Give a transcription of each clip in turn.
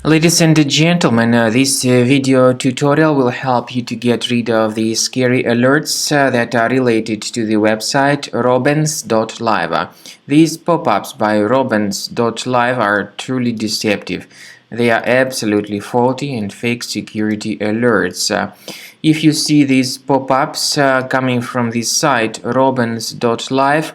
Ladies and gentlemen, this video tutorial will help you to get rid of the scary alerts that are related to the website Robens.live. These pop-ups by Robens.live are truly deceptive. They are absolutely faulty and fake security alerts. If you see these pop-ups coming from this site Robens.live,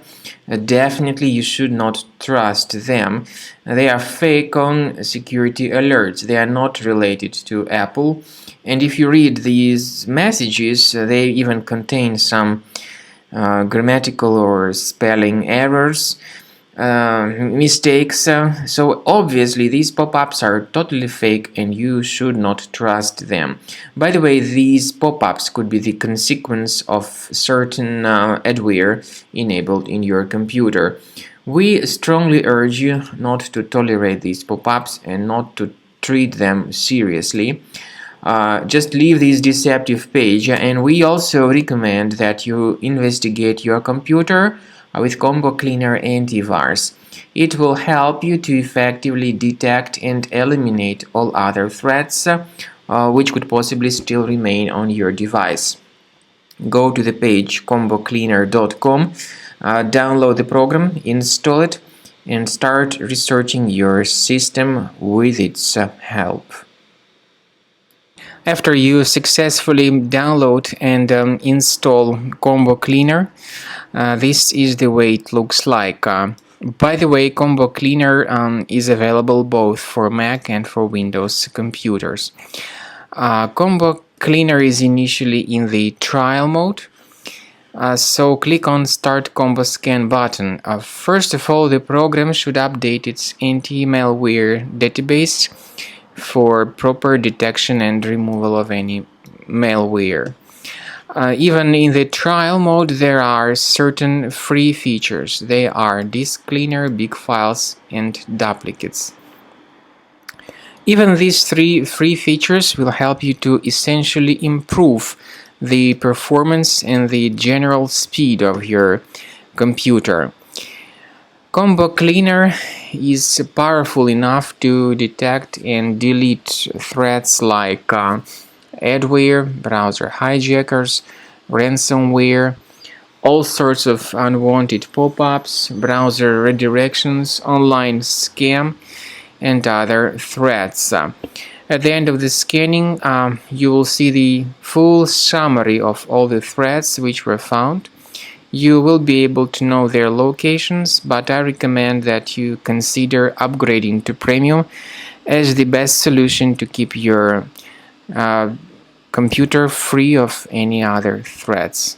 definitely you should not trust them. They are fake on security alerts. They are not related to Apple. And if you read these messages, they even contain some grammatical or spelling errors, mistakes. So obviously these pop-ups are totally fake and you should not trust them. By the way, these pop-ups could be the consequence of certain adware enabled in your computer. We strongly urge you not to tolerate these pop-ups and not to treat them seriously. Just leave this deceptive page, and we also recommend that you investigate your computer with Combo Cleaner Antivirus. It will help you to effectively detect and eliminate all other threats which could possibly still remain on your device. Go to the page combocleaner.com, download the program, install it, and start researching your system with its help. After you successfully download and install Combo Cleaner, this is the way it looks like. By the way, Combo Cleaner is available both for Mac and for Windows computers. Combo Cleaner is initially in the trial mode, so click on Start Combo Scan button. First of all, the program should update its anti-malware database for proper detection and removal of any malware. Even in the trial mode, there are certain free features. They are disk cleaner, big files, and duplicates. Even these three free features will help you to essentially improve the performance and the general speed of your computer. Combo Cleaner is powerful enough to detect and delete threats like adware, browser hijackers, ransomware, all sorts of unwanted pop-ups, browser redirections, online scam, and other threats. At the end of the scanning, you will see the full summary of all the threats which were found. You will be able to know their locations, but I recommend that you consider upgrading to Premium as the best solution to keep your computer free of any other threats.